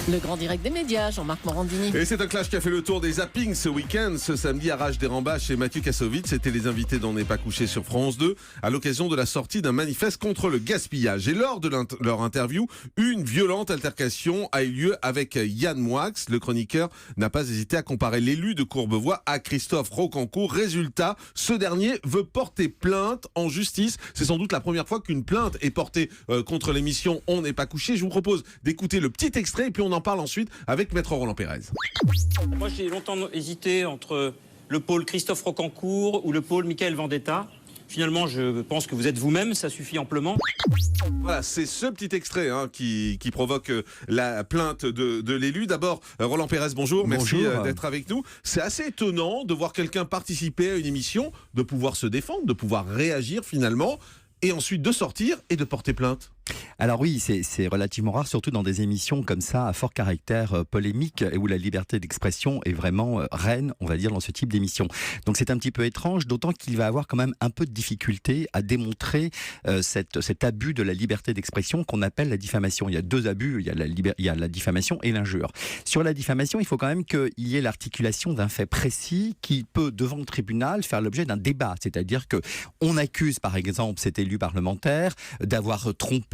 Le grand direct des médias, Jean-Marc Morandini. Et c'est un clash qui a fait le tour des zappings ce week-end. Ce samedi, Arash Derimbas et Mathieu Kassovitz étaient les invités d'On n'est pas couché sur France 2 à l'occasion de la sortie d'un manifeste contre le gaspillage. Et lors de leur interview, une violente altercation a eu lieu avec Yann Moix. Le chroniqueur n'a pas hésité à comparer l'élu de Courbevoie à Christophe Rocancourt. Résultat, ce dernier veut porter plainte en justice. C'est sans doute la première fois qu'une plainte est portée contre l'émission On n'est pas couché. Je vous propose d'écouter le petit extrait et puis on en parle ensuite avec Maître Roland Pérez. Moi, j'ai longtemps hésité entre le pôle Christophe Rocancourt ou le pôle Michael Vendetta. Finalement, je pense que vous êtes vous-même, ça suffit amplement. Voilà, c'est ce petit extrait qui provoque la plainte de l'élu. D'abord, Roland Pérez, bonjour. Merci d'être avec nous. C'est assez étonnant de voir quelqu'un participer à une émission, de pouvoir se défendre, de pouvoir réagir finalement, et ensuite de sortir et de porter plainte. Alors oui, c'est relativement rare, surtout dans des émissions comme ça, à fort caractère polémique, et où la liberté d'expression est vraiment reine, on va dire, dans ce type d'émission. Donc c'est un petit peu étrange, d'autant qu'il va avoir quand même un peu de difficulté à démontrer cet abus de la liberté d'expression qu'on appelle la diffamation. Il y a deux abus, il y a la diffamation et l'injure. Sur la diffamation, il faut quand même qu'il y ait l'articulation d'un fait précis qui peut, devant le tribunal, faire l'objet d'un débat. C'est-à-dire qu'on accuse, par exemple, cet élu parlementaire d'avoir trompé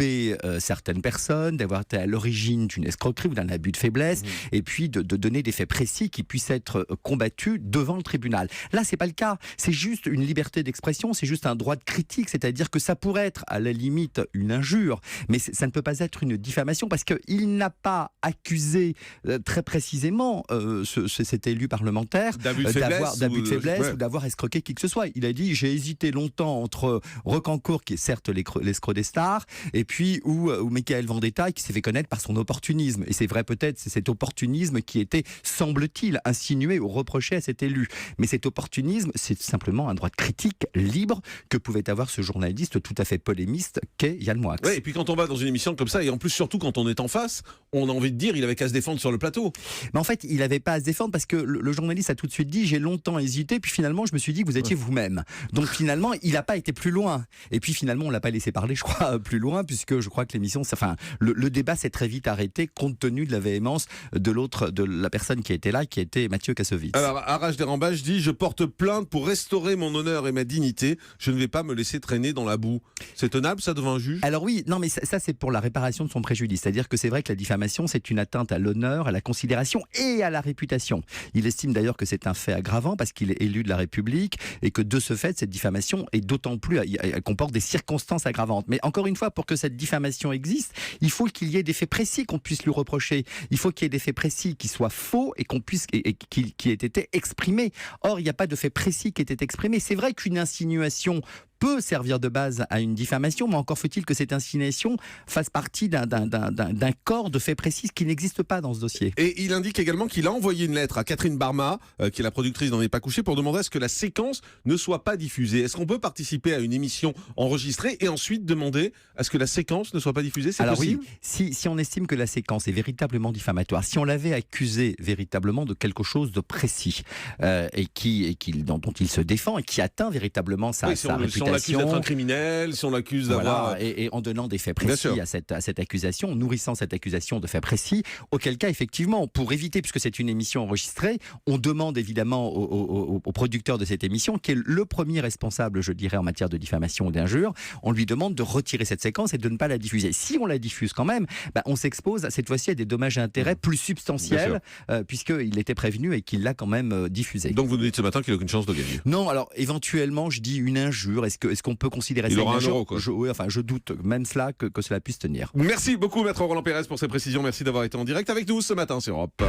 certaines personnes, d'avoir été à l'origine d'une escroquerie ou d'un abus de faiblesse, et puis de donner des faits précis qui puissent être combattus devant le tribunal. Là, c'est pas le cas. C'est juste une liberté d'expression, c'est juste un droit de critique, c'est-à-dire que ça pourrait être à la limite une injure, mais ça ne peut pas être une diffamation parce qu'il n'a pas accusé très précisément cet élu parlementaire d'abus de faiblesse ou d'avoir escroqué qui que ce soit. Il a dit: j'ai hésité longtemps entre Rocancourt, qui est certes l'escroc des stars, et puis ou Michael Vendetta, qui s'est fait connaître par son opportunisme. Et c'est vrai, peut-être, c'est cet opportunisme qui était, semble-t-il, insinué ou reproché à cet élu. Mais cet opportunisme, c'est simplement un droit de critique libre que pouvait avoir ce journaliste tout à fait polémiste qu'est Yann Moix. Oui, et puis quand on va dans une émission comme ça, et en plus surtout quand on est en face, on a envie de dire il avait qu'à se défendre sur le plateau. Mais en fait, il n'avait pas à se défendre parce que le journaliste a tout de suite dit: j'ai longtemps hésité, puis finalement je me suis dit que vous étiez vous-même. Donc finalement, il n'a pas été plus loin. Et puis finalement, on l'a pas laissé parler, je crois, plus loin, puisque je crois que l'émission, le débat s'est très vite arrêté compte tenu de la véhémence de la personne qui était là, qui était Mathieu Kassovitz. Alors, Arash Derimbas dit: je porte plainte pour restaurer mon honneur et ma dignité. Je ne vais pas me laisser traîner dans la boue. C'est tenable, ça, devant un juge? Alors oui, non, mais ça c'est pour la réparation de son préjudice. C'est-à-dire que c'est vrai que la diffamation, c'est une atteinte à l'honneur, à la considération et à la réputation. Il estime d'ailleurs que c'est un fait aggravant parce qu'il est élu de la République et que de ce fait, cette diffamation est d'autant plus, elle comporte des circonstances aggravantes. Mais encore une fois, pour que cette diffamation existe, il faut qu'il y ait des faits précis qu'on puisse lui reprocher. Il faut qu'il y ait des faits précis qui soient faux et qui aient été exprimés. Or, il n'y a pas de faits précis qui aient été exprimés. C'est vrai qu'une insinuation peut servir de base à une diffamation, mais encore faut-il que cette insinuation fasse partie d'un corps de faits précis qui n'existe pas dans ce dossier. Et il indique également qu'il a envoyé une lettre à Catherine Barma, qui est la productrice d'On n'est pas couché, pour demander à ce que la séquence ne soit pas diffusée. Est-ce qu'on peut participer à une émission enregistrée et ensuite demander à ce que la séquence ne soit pas diffusée? C'est possible? Oui, si on estime que la séquence est véritablement diffamatoire, si on l'avait accusé véritablement de quelque chose de précis dont il se défend et qui atteint véritablement sa réputation. Si on l'accuse d'être un criminel, si on l'accuse d'avoir... Et en donnant des faits précis à cette accusation, en nourrissant cette accusation de faits précis, auquel cas, effectivement, pour éviter, puisque c'est une émission enregistrée, on demande évidemment au producteur de cette émission, qui est le premier responsable, je dirais, en matière de diffamation ou d'injure, on lui demande de retirer cette séquence et de ne pas la diffuser. Si on la diffuse quand même, on s'expose cette fois-ci à des dommages et intérêts plus substantiels, puisqu'il était prévenu et qu'il l'a quand même diffusé. Donc vous nous dites ce matin qu'il n'a aucune chance de gagner? Non, alors éventuellement, je dis une injure. Est-ce qu'on peut considérer ça? Il aura un euro, quoi. Je doute même cela que cela puisse tenir. Merci beaucoup, Maître Roland Pérez, pour ces précisions. Merci d'avoir été en direct avec nous ce matin sur Europe.